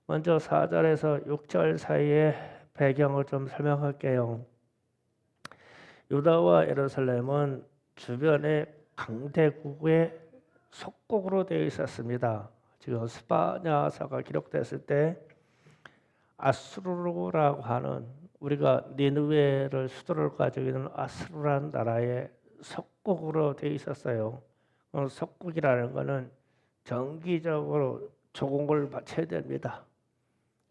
먼저 4절에서 6절 사이의 배경을 좀 설명할게요. 유다와 예루살렘은 주변의 강대국의 속국으로 되어 있었습니다. 지금 스바냐서가 기록됐을 때 아수르라고 하는, 우리가 니느웨를 수도를 가지고 있는 아수르라는 나라의 속국으로 되어 있었어요. 속국이라는 것은 정기적으로 조공을 바쳐야 됩니다.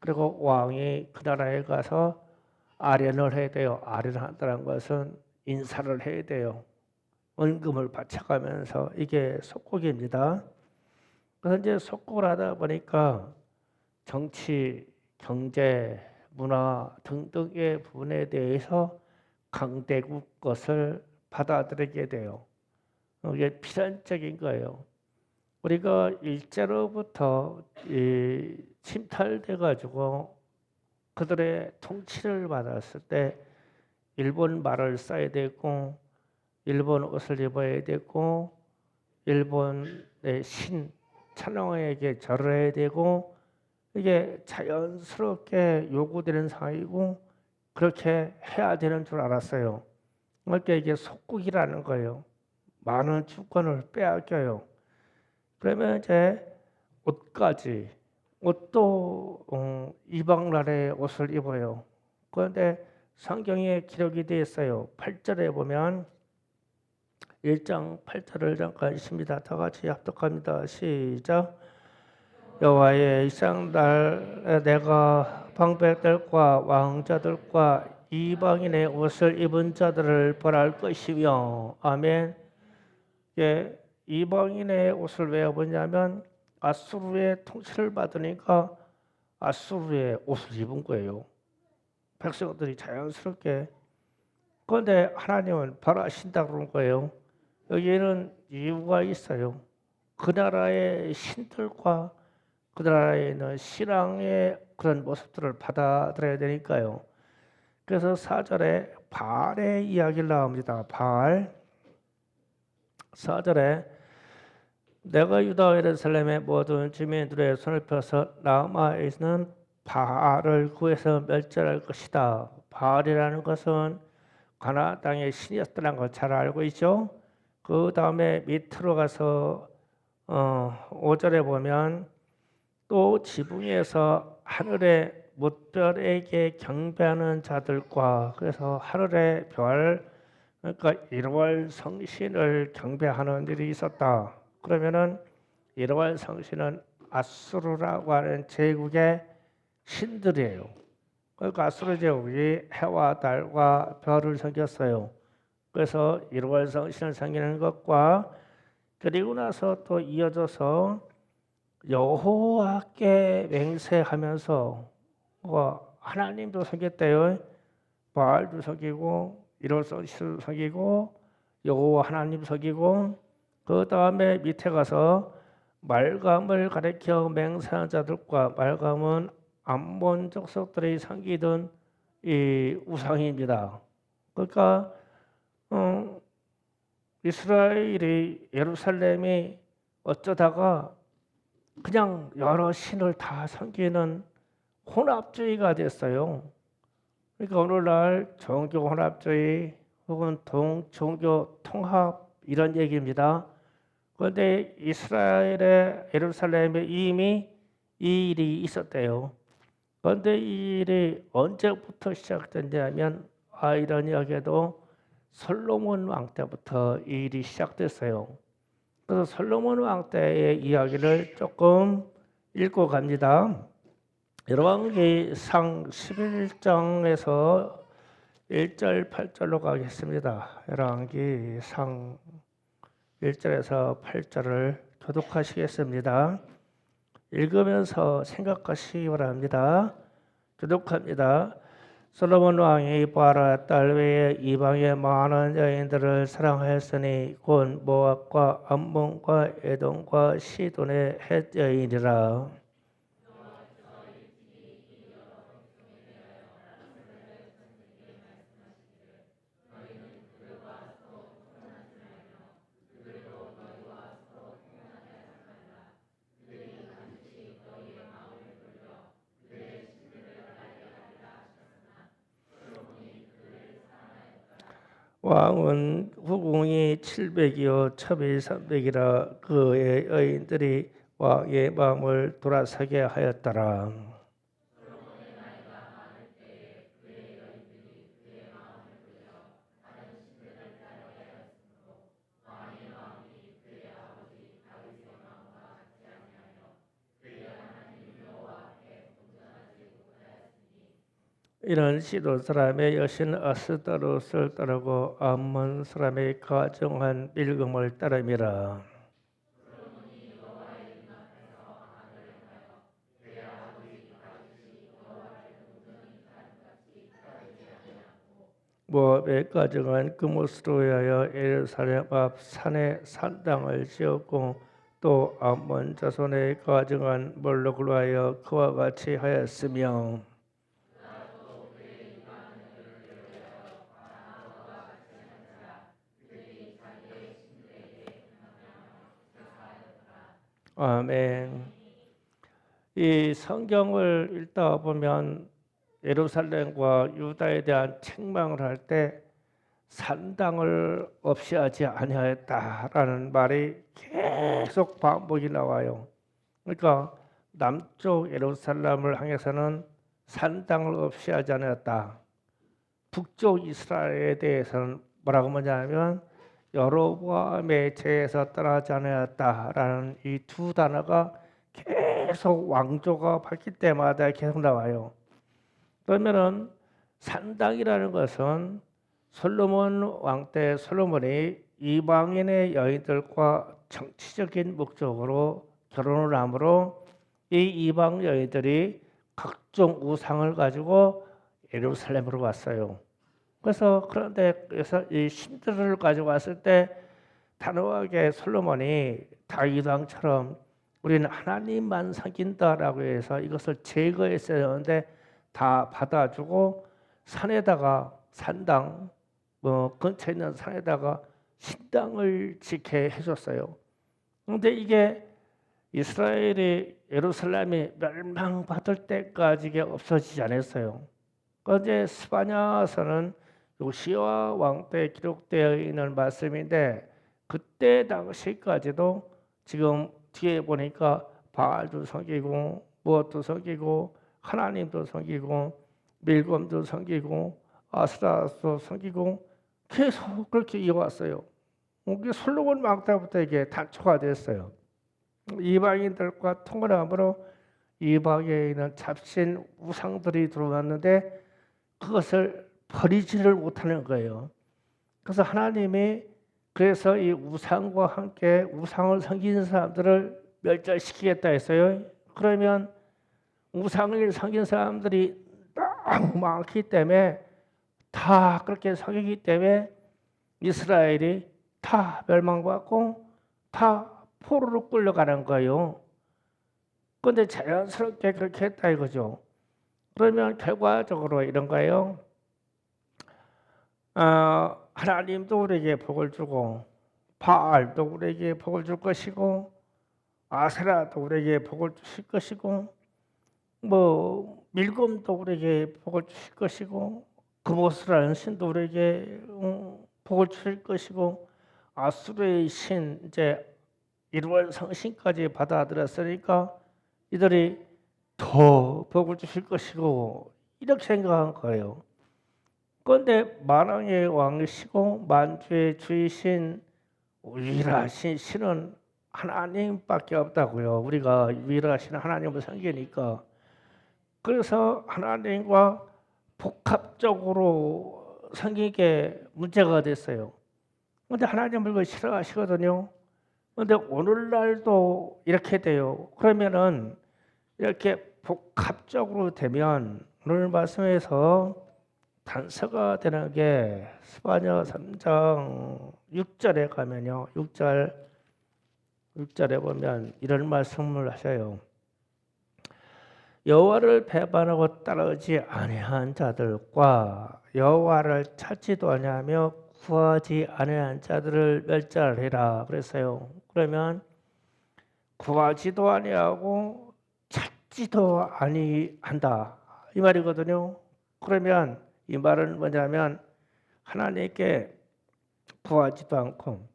그리고 왕이 그 나라에 가서 아련을 해야 돼요. 아련한다는 것은 인사를 해야 돼요. 원금을 바쳐가면서, 이게 속국입니다. 그래서 이제 속국을 하다 보니까 정치, 경제, 문화 등등의 부분에 대해서 강대국 것을 받아들이게 돼요. 이게 필연적인 거예요. 우리가 일제로부터 침탈돼 가지고 그들의 통치를 받았을 때 일본 말을 써야 되고, 일본 옷을 입어야 되고, 일본의 신 천황에게 절해야 되고, 이게 자연스럽게 요구되는 상황이고 그렇게 해야 되는 줄 알았어요. 그러니까 이게 속국이라는 거예요. 많은 주권을 빼앗겨요. 그러면 이제 옷까지, 옷도 이방 나라의 옷을 입어요. 그런데 성경에 기록이 되어 있어요. 8절에 보면 1장 8절을 잠깐 읽습니다. 다 같이 합독합니다. 시작. 여호와의 일상날 내가 방백들과 왕자들과 이방인의 옷을 입은 자들을 벌할 것이며. 아멘. 예, 이방인의 옷을 왜 입었냐면 아수르의 통치를 받으니까 아수르의 옷을 입은 거예요. 백성들이 자연스럽게. 그런데 하나님은 벌하신다고 그런 거예요. 여기에는 이유가 있어요. 그 나라의 신들과 그 나라에 있는 신앙의 그런 모습들을 받아들여야 되니까요. 그래서 4절에 바알의 이야기를 나옵니다. 바알. 4절에 내가 유다 예루살렘의 모든 주민들의 손을 펴서 남아에 있는 바알을 구해서 멸절할 것이다. 바알이라는 것은 가나안 땅의 신이었다는 걸 잘 알고 있죠. 그 다음에 밑으로 가서 5절에 보면 또 지붕에서 하늘의 뭇별에게 경배하는 자들과, 그래서 하늘의 별, 그러니까 일월 성신을 경배하는 일이 있었다. 그러면은 일월 성신은 아수르라고 하는 제국의 신들이에요. 그러니까 아수르 제국이 해와 달과 별을 섬겼어요. 그래서 일월 성신을 섬기는 것과, 그리고 나서 또 이어져서 여호와께 맹세하면서 하나님도 섬겼대요. 바알도 섬기고 일월성신도 섬기고 여호와 하나님 섬기고, 그 다음에 밑에 가서 말감을 가리켜 맹세한 자들과, 말감은 암몬 족속들이 섬기던 이 우상입니다. 그러니까 이스라엘이, 예루살렘이 어쩌다가 그냥 여러 신을 다 섬기는 혼합주의가 됐어요. 그러니까 오늘날 종교 혼합주의 혹은 종교 통합, 이런 얘기입니다. 그런데 이스라엘의 예루살렘에 이미 이 일이 있었대요. 그런데 이 일이 언제부터 시작됐냐면 아이러니하게도 솔로몬 왕 때부터 이 일이 시작됐어요. 그래서 솔로몬 왕 때의 이야기를 조금 읽고 갑니다. 열왕기상 11장에서 1절 8절로 가겠습니다. 열왕기상 1절에서 8절을 교독하시겠습니다. 읽으면서 생각하시기 바랍니다. 교독합니다. 솔로몬 왕이 바라 딸 외에 이방의 많은 여인들을 사랑하였으니 곧 모압과 암몬과 에돔과 시돈의 헷 여인이라. 왕은 후궁이 700이요 첩이 300이라 그의 여인들이 왕의 마음을 돌아서게 하였더라. 이런 시돈 사람의 여신 아스다롯을 따르고 암몬 사람의 가정한 밀금을 따름이라. 모압의 가정한 그못으로 하여 예루살렘 앞 산에 산당을 지었고 또 암몬 자손의 가정한 몰록으로 하여 그와 같이 하였으며 아멘. 이 성경을 읽다 보면 예루살렘과 유다에 대한 책망을 할 때 산당을 없이 하지 아니하였다라는 말이 계속 반복이 나와요. 그러니까 남쪽 예루살렘을 향해서는 산당을 없이 하지 아니하였다. 북쪽 이스라엘에 대해서는 뭐라고 하냐면 여로보암의 죄에서 떠나지 아니하였다라는 이 두 단어가 계속 왕조가 바뀔 때마다 계속 나와요. 그러면은 산당이라는 것은 솔로몬 왕 때 솔로몬이 이방인의 여인들과 정치적인 목적으로 결혼을 하므로 이 이방 여인들이 각종 우상을 가지고 예루살렘으로 왔어요. 그래서 그래서 이 신들을 가지고 왔을 때 단호하게 솔로몬이 다윗 왕처럼 우리는 하나님만 섬긴다라고 해서 이것을 제거했어야 하는데 다 받아주고 산에다가 산당 근처에 있는 산에다가 신당을 짓게 해줬어요. 그런데 이게 이스라엘이 예루살렘이 멸망받을 때까지 이게 없어지지 않았어요. 그런데 스바냐서는 요시야 왕 때 기록되어 있는 말씀인데 그때 당시까지도 지금 뒤에 보니까 바알도 섬기고 무엇도 섬기고 하나님도 섬기고 밀검도 섬기고 아스라도 섬기고 계속 그렇게 이어왔어요. 이게 솔로몬 왕 때부터 이게 단초가 됐어요. 이방인들과 통일함으로 이방에 있는 잡신 우상들이 들어왔는데 그것을 버리지를 못하는 거예요. 그래서 하나님이 그래서 이 우상과 함께 우상을 섬기는 사람들을 멸절시키겠다 했어요. 그러면 우상을 섬긴 사람들이 너무 많기 때문에 다 그렇게 섬기기 때문에 이스라엘이 다 멸망받고 다 포로로 끌려가는 거예요. 그런데 자연스럽게 그렇게 했다 이거죠. 그러면 결과적으로 이런 거예요. 하나님도 우리에게 복을 주고 바알도 우리에게 복을 줄 것이고 아세라도 우리에게 복을 주실 것이고 밀곰도 우리에게 복을 주실 것이고 그모스라는 신도 우리에게 복을 주실 것이고 아수르의 신 이제 1월 성신까지 받아들였으니까 이들이 더 복을 주실 것이고 이렇게 생각한 거예요. 그런데 만왕의 왕이시고 만주의 주이신 유일하신 신은 하나님밖에 없다고요. 우리가 유일하신 하나님을 섬기니까. 그래서 하나님과 복합적으로 섬기게 문제가 됐어요. 그런데 하나님을 그걸 싫어하시거든요. 그런데 오늘날도 이렇게 돼요. 그러면은 이렇게 복합적으로 되면 오늘 말씀에서 단서가 되는 게 스바냐 3장 6절에 가면요. 6절에 보면 이런 말씀을 하셔요. 여호와를 배반하고 따르지 아니한 자들과 여호와를 찾지도 아니하며 구하지 아니한 자들을 멸절하리라 그랬어요. 그러면 구하지도 아니하고 찾지도 아니한다 이 말이거든요. 그러면 이 말은 뭐냐면 하나님께 구하지도 않고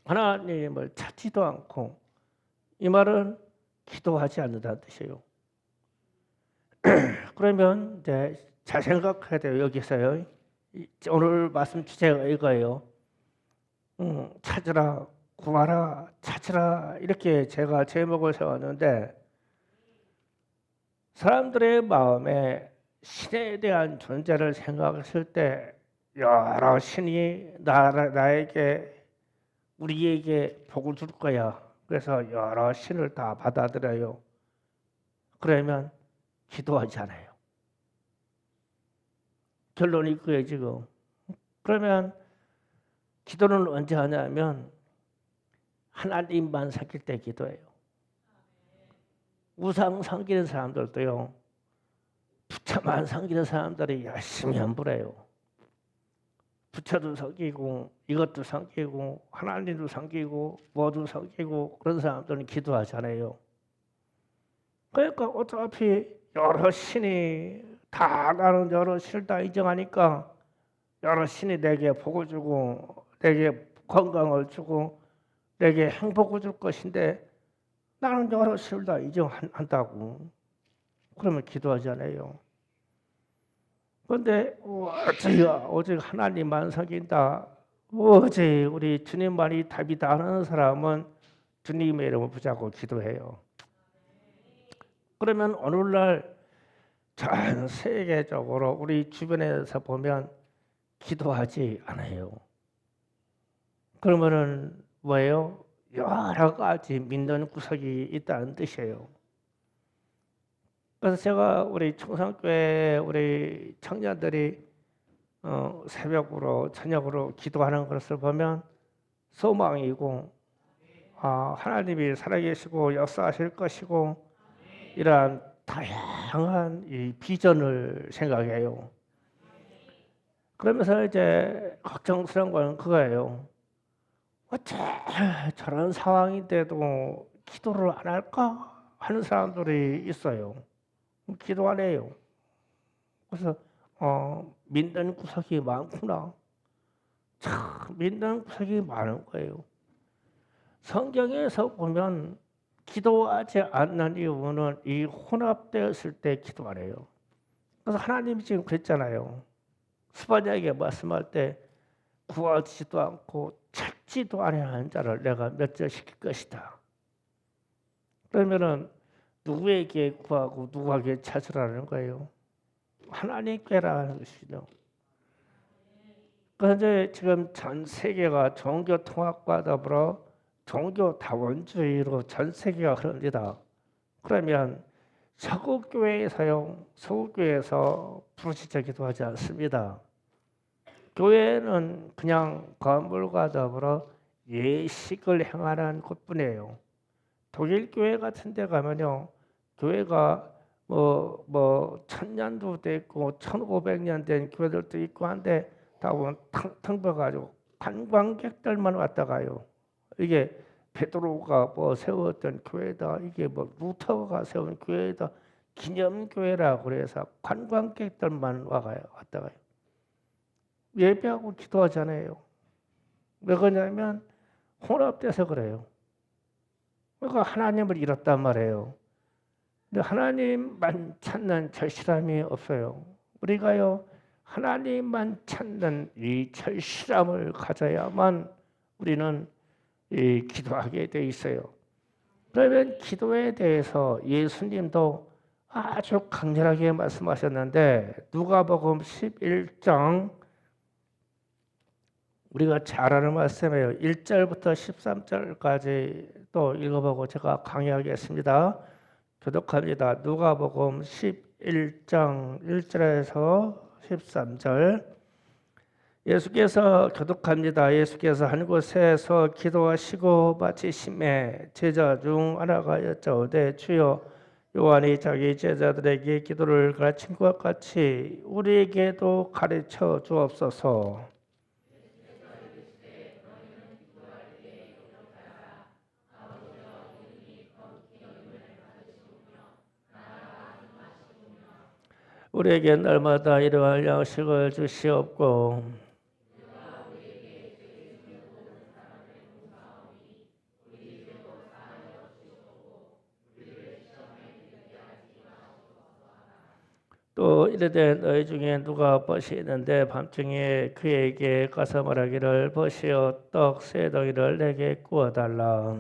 하나님을 찾지도 않고, 이 말은 기도하지 않는다는 뜻이에요. 그러면 이제 잘 생각해야 돼요. 여기서요. 오늘 말씀 주제가 이거예요. 찾으라, 구하라, 찾으라, 이렇게 제가 제목을 세웠는데, 사람들의 마음에 신에 대한 존재를 생각했을 때 여러 신이 나에게, 우리에게 복을 줄 거야. 그래서 여러 신을 다 받아들여요. 그러면 기도하지 않아요. 결론이 그게 지금. 그러면 기도는 언제 하냐면 하나님만 섬길 때 기도해요. 우상 섬기는 사람들도요, 부처만 섬기는 사람들이 열심히 함부래요. 부처도 섬기고 이것도 섬기고 하나님도 섬기고 뭐도 섬기고, 그런 사람들은 기도하지 않아요. 그러니까 어차피 여러 신이 다, 나는 여러 신을 다 인정하니까 여러 신이 내게 복을 주고 내게 건강을 주고 내게 행복을 줄 것인데, 나는 여러 신을 다 인정한다고. 그러면 기도하지 않아요. 그런데 오직 하나님만 섬긴다, 오직 우리 주님만이 답이다 하는 사람은 주님의 이름을 붙잡고 기도해요. 그러면 오늘날 전 세계적으로 우리 주변에서 보면 기도하지 않아요. 그러면은 뭐예요? 여러 가지 믿는 구석이 있다는 뜻이에요. 그래서 제가 우리 청산교회 우리 청년들이 새벽으로 저녁으로 기도하는 것을 보면 소망이고, 하나님이 살아계시고 역사하실 것이고, 이러한 다양한 이 비전을 생각해요. 그러면서 이제 걱정스러운 건 그거예요. 어째 저런 상황인데도 기도를 안 할까 하는 사람들이 있어요. 기도 안 해요. 그래서 믿는 구석이 많구나. 참 믿는 구석이 많은 거예요. 성경에서 보면 기도하지 않는 이유는 이 혼합되었을 때 기도 안 해요. 그래서 하나님이 지금 그랬잖아요. 스바냐에게 말씀할 때 구하지도 않고 찾지도 않는 자를 내가 멸절시킬 것이다. 그러면은 누구에게 구하고 누구에게 찾으라는 거예요? 하나님께라는 것이죠. 그런데 지금 전 세계가 종교 통합과 더불어 종교 다원주의로 전 세계가 흐릅니다. 그러면 서구 교회에서요, 서구 교회에서 부르짖어 기도하지 않습니다. 교회는 그냥 건물과 더불어 예식을 행하는 곳뿐이에요. 독일 교회 같은 데 가면요, 교회가 뭐 1000년도 됐고 1500년 된 교회들도 있고 한데 다 보면 텅 비어가지고 관광객들만 왔다 가요. 이게 베드로가 뭐 세웠던 교회다, 이게 뭐 루터가 세운 교회다, 기념교회라고 그래서 관광객들만 왔다 가요. 예배하고 기도하잖아요. 왜 그러냐면 혼합돼서 그래요. 그러니까 하나님을 잃었단 말이에요. 근데 하나님만 찾는 절실함이 없어요. 우리가요, 하나님만 찾는 이 절실함을 가져야만 우리는 기도하게 돼 있어요. 그러면 기도에 대해서 예수님도 아주 강렬하게 말씀하셨는데, 누가복음 11장, 우리가 잘 아는 말씀이에요. 1절부터 13절까지 또 읽어보고 제가 강의하겠습니다. 교독합니다. 누가복음 11장 1절에서 13절. 예수께서 교독합니다. 예수께서 한 곳에서 기도하시고 마치심에 제자 중 하나가 여짜오되, 주여, 요한이 자기 제자들에게 기도를 가르친 것 같이 우리에게도 가르쳐 주옵소서. 우리에게 날마다 일용할 양식을 주시옵고, 또 이르되 너희 중에 누가 벗이 있는데 밤중에 그에게 가서 말하기를 벗이여 떡 세 덩이를 내게 구워달라.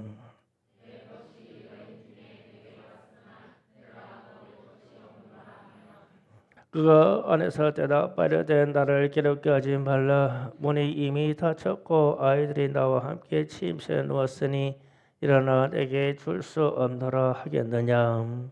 그가 안에서 대답하려되 나를 괴롭게 하지 말라. 문이 이미 닫혔고 아이들이 나와 함께 침실에 누웠으니 일어나 내게 줄 수 없노라 하겠느냐.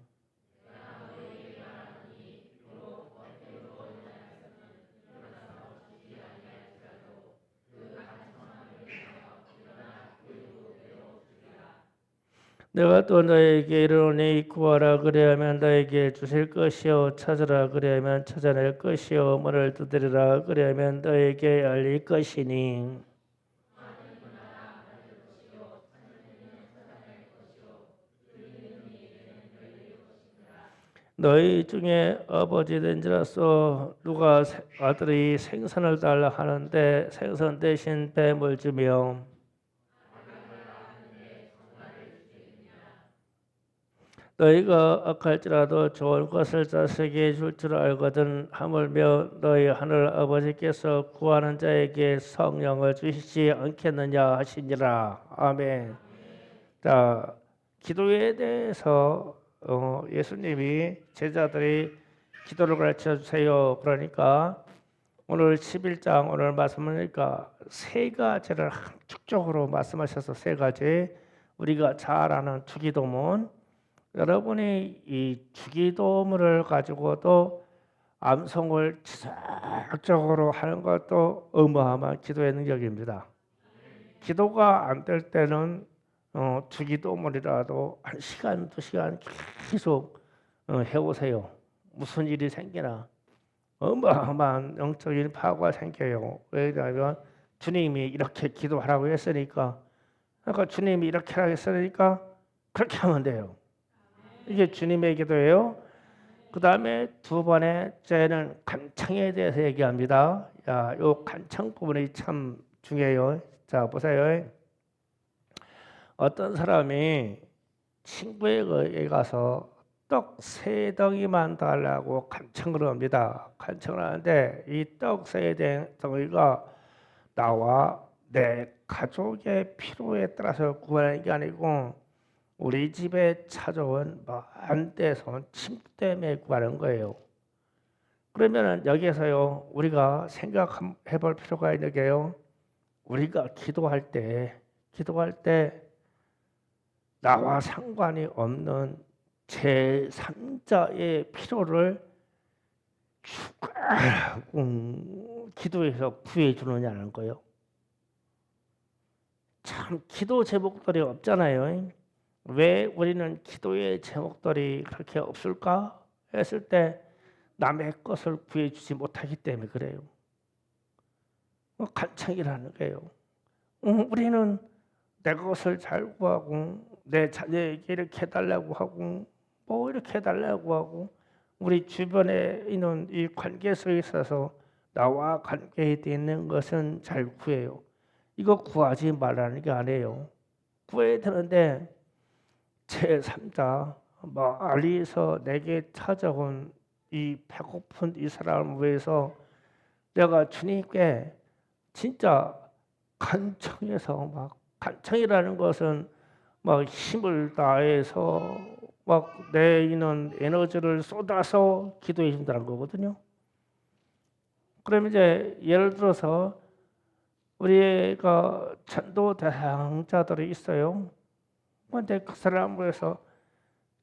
내가 또 너에게 이르노니 구하라 그리하면 너에게 주실 것이요 찾으라 그리하면 찾아낼 것이요 문을 두드리라 그리하면 너에게 열릴 것이니 너희 중에 아버지 된지라서 누가 아들이 생선을 달라 하는데 생선 대신 뱀을 주며 너희가 악할지라도 좋은 것을 자식에게 줄 줄 알거든 하물며 너희 하늘 아버지께서 구하는 자에게 성령을 주시지 않겠느냐 하시니라. 아멘. 자, 기도에 대해서 예수님이 제자들이 기도를 가르쳐 주세요. 그러니까 오늘 11장 오늘 말씀하니까 세 가지를 함축적으로 말씀하셔서 세 가지 우리가 잘 아는 주기도문 여러분이 이 주기도문을 가지고도 암송을 지속적으로 하는 것도 어마어마한 기도의 능력입니다. 기도가 안 될 때는 주기도문이라도 1시간, 2시간 계속 해오세요. 무슨 일이 생기나 어마어마한 영적인 파괴가 생겨요. 왜냐하면 주님이 이렇게 기도하라고 했으니까 그러니까 주님이 이렇게 하라고 했으니까 그렇게 하면 돼요. 이게 주님의 기도예요. 그 다음에 두 번째는 간청에 대해서 얘기합니다. 야, 요 간청 부분이 참 중요해요. 자, 보세요. 어떤 사람이 친구에게 가서 떡 세 덩이만 달라고 간청을 합니다. 간청을 하는데 이 떡 세 덩이가 나와 내 가족의 필요에 따라서 구하는 게 아니고 우리 집에 찾아온 먼 데서 온 친구 때문에 구하는 거예요. 그러면은 여기에서요 우리가 생각해 볼 필요가 있는 게요. 우리가 기도할 때 나와 상관이 없는 제3자의 필요를 기도해서 구해 주느냐는 거예요. 참 기도 제목들이 없잖아요. 왜 우리는 기도의 제목들이 그렇게 없을까 했을 때 남의 것을 구해주지 못하기 때문에 그래요. 간청이라는 거예요. 우리는 내 것을 잘 구하고 내 자녀에게 이렇게 해달라고 하고 뭐 이렇게 해달라고 하고 우리 주변에 있는 이 관계 속에 있어서 나와 관계되어 있는 것은 잘 구해요. 이거 구하지 말라는 게 아니에요. 구해야 되는데 제3자 멀리서 내게 찾아온 이 배고픈 이 사람을 위해서 내가 주님께 진짜 간청해서 간청이라는 것은 힘을 다해서 내 있는 에너지를 쏟아서 기도해 준다는 거거든요. 그러면 이제 예를 들어서 우리가 전도 대상자들이 있어요. 근데 그 사람을 위해서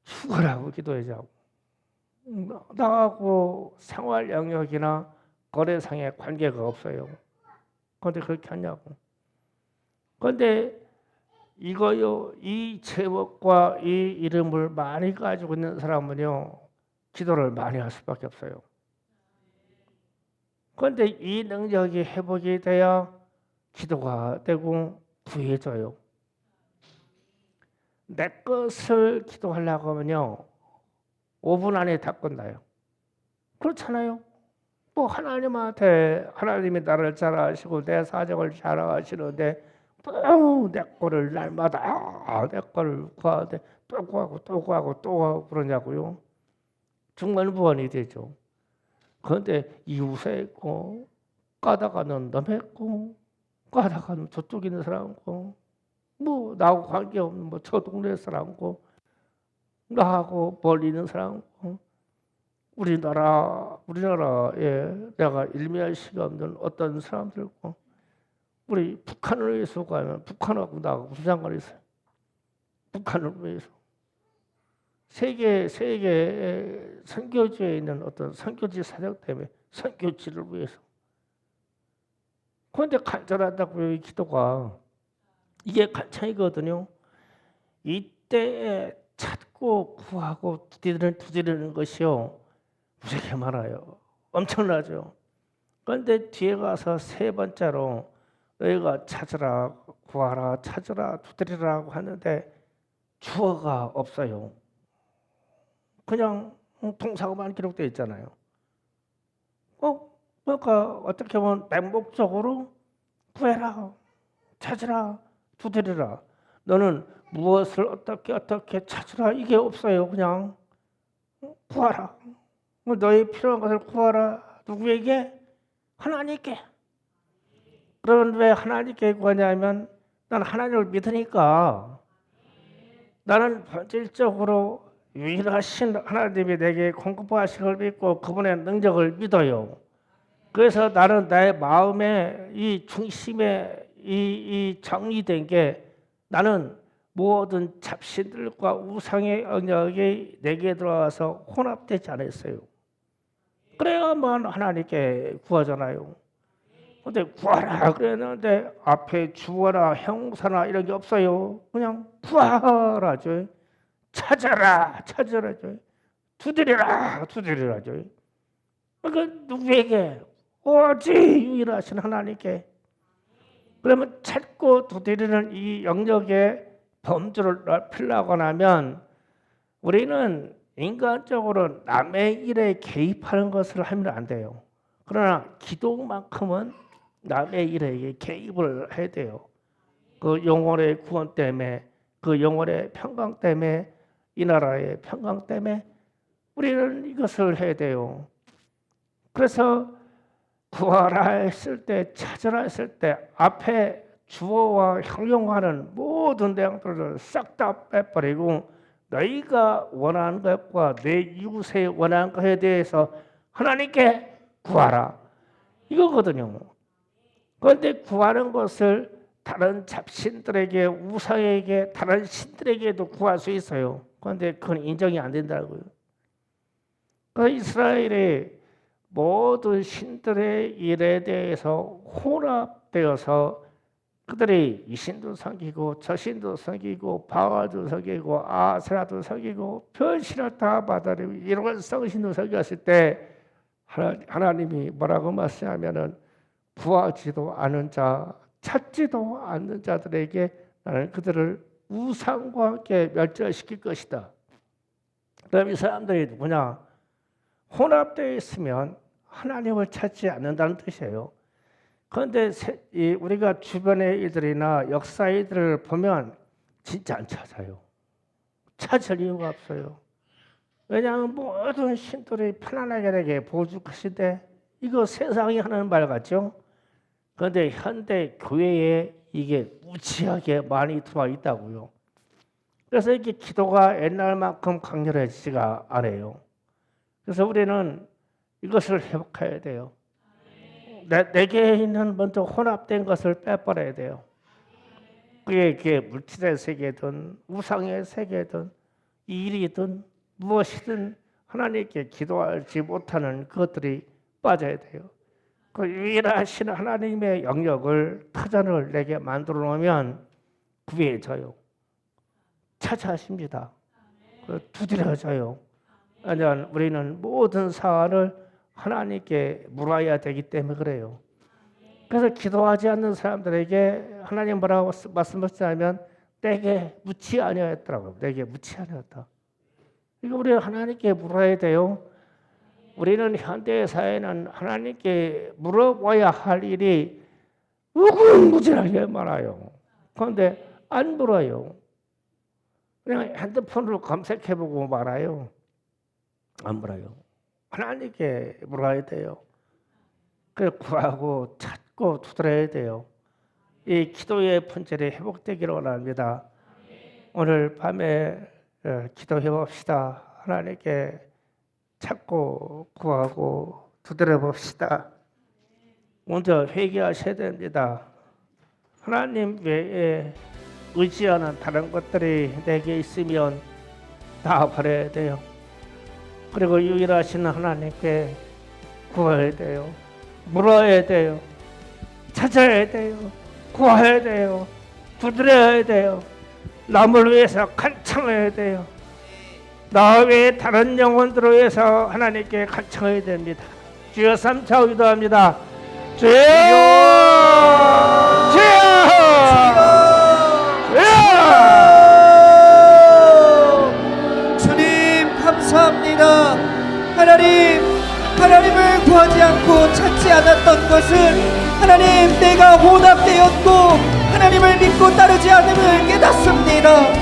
죽으라고 기도하자고. 나하고 생활 영역이나 거래상의 관계가 없어요. 그런데 그렇게 하냐고. 그런데 이거요, 이 제목과 이 이름을 많이 가지고 있는 사람은요, 기도를 많이 할 수밖에 없어요. 그런데 이 능력이 회복이 돼야 기도가 되고 구해져요. 내 것을 기도하려고 하면요, 5분 안에 다 끝나요. 그렇잖아요. 하나님이 나를 잘 아시고 내 사정을 잘 아시는데 내 거를 날마다 내 거를 구하되 또 구하고 또 구하고 또 구하고 그러냐고요. 중간부원이 되죠. 그런데 이웃에 있고 까다가는 놈에 있고 까다가는 저쪽에 있는 사람이고 뭐 나하고 관계없는 뭐 저 동네 사람이고 나하고 멀리 있는 사람이고 우리나라에 내가 일미할 시가 없는 어떤 사람들고 우리 북한을 위해서 가면 북한하고 나하고 무슨 상관이 있어요? 북한을 위해서 세계 선교지에 있는 어떤 선교지 사역 때문에 선교지를 위해서 그런데 간절하다고요. 이 기도가 이게 간청이거든요. 이때에 찾고 구하고 두드리는 것이요 무지하게 많아요. 엄청나죠. 그런데 뒤에 가서 세 번째로 너희가 찾으라 구하라 찾으라 두드리라고 하는데 주어가 없어요. 그냥 동사고만 기록되어 있잖아요. 그러니까 어떻게 보면 맹목적으로 구해라 찾으라 두드리라. 너는 무엇을 어떻게 찾으라 이게 없어요. 그냥 구하라. 너희 필요한 것을 구하라. 누구에게? 하나님께. 그러면 왜 하나님께 구하냐면 난 하나님을 믿으니까 나는 본질적으로 유일하신 하나님이 내게 공급하신 걸 믿고 그분의 능력을 믿어요. 그래서 나는 나의 마음의 이 중심에 이 정리된 게 나는 모든 잡신들과 우상의 영역이 내게 들어와서 혼합되지 않았어요. 그래야만 하나님께 구하잖아요. 근데 구하라 그랬는데 앞에 주어나 형사나 이런 게 없어요. 그냥 구하라죠. 찾아라죠. 두드리라죠. 그러니까 누구에게? 오직 유일하신 하나님께. 그러면 찾고 두드리는 이 영역의 범주를 넓히려고 하면 우리는 인간적으로 남의 일에 개입하는 것을 하면 안 돼요. 그러나 기도만큼은 남의 일에 개입을 해야 돼요. 그 영혼의 구원 때문에, 그 영혼의 평강 때문에, 이 나라의 평강 때문에 우리는 이것을 해야 돼요. 그래서 구하라 했을 때, 찾으라 했을 때 앞에 주어와 형용하는 모든 내용들을 싹 다 빼버리고 너희가 원하는 것과 내 이웃의 원하는 것에 대해서 하나님께 구하라 이거거든요. 그런데 구하는 것을 다른 잡신들에게, 우상에게, 다른 신들에게도 구할 수 있어요. 그런데 그건 인정이 안 된다고요. 그 이스라엘의 모든 신들의 일에 대해서 혼합되어서 그들이 이 신도 섬기고 저 신도 섬기고 바알도 섬기고 아세라도 섬기고 별신을 다 받아들이고 이런 성신도 섬겼을 때 하나님이 뭐라고 말씀하면은 구하지도 않은 자, 찾지도 않는 자들에게 나는 그들을 우상과 함께 멸절시킬 것이다. 그럼 이 사람들이 누구냐? 혼합되어 있으면 하나님을 찾지 않는다는 뜻이에요. 그런데 우리가 주변의 일들이나 역사의 일들을 보면 진짜 안 찾아요. 찾을 이유가 없어요. 왜냐하면 모든 신들이 편안하게 내게 보여줄 것인데 이거 세상이 하는 말 같죠? 그런데 현대 교회에 이게 무지하게 많이 들어와 있다고요. 그래서 이게 기도가 옛날만큼 강렬해지지가 않아요. 그래서 우리는 이것을 회복해야 돼요. 내게 있는 먼저 혼합된 것을 빼버려야 돼요. 그게 물질의 세계든 우상의 세계든 일이든 무엇이든 하나님께 기도하지 못하는 것들이 빠져야 돼요. 그 유일하신 하나님의 영역을 터전을 내게 만들어 놓으면 구해져요. 찾아하십니다. 두드려져요. 아니면 우리는 모든 사안을 하나님께 물어야 되기 때문에 그래요. 그래서 기도하지 않는 사람들에게 하나님 뭐라고 말씀하시냐면 내게 묻지 아니하였더라고요. 내게 묻지 아니하였다. 이거 우리는 하나님께 물어야 돼요. 우리는 현대 사회는 하나님께 물어봐야 할 일이 무궁무진하게 많아요. 그런데 안 물어요. 그냥 핸드폰으로 검색해보고 말아요. 안 물어요. 하나님께 물어야 돼요. 그 구하고 찾고 두드려야 돼요. 이 기도의 본질이 회복되기를 원합니다. 오늘 밤에 기도해 봅시다. 하나님께 찾고 구하고 두드려 봅시다. 먼저 회개하셔야 됩니다. 하나님 외에 의지하는 다른 것들이 내게 있으면 다 버려야 돼요. 그리고 유일하신 하나님께 구해야 돼요. 물어야 돼요. 찾아야 돼요. 구해야 돼요. 두드려야 돼요. 남을 위해서 간청해야 돼요. 나 외에 다른 영혼들을 위해서 하나님께 간청해야 됩니다. 주여 삼차 기도합니다. 주여! 주님 감사합니다. 하나님을 구하지 않고 찾지 않았던 것은 하나님 내가 혼합되었고 하나님을 믿고 따르지 않음을 깨닫습니다.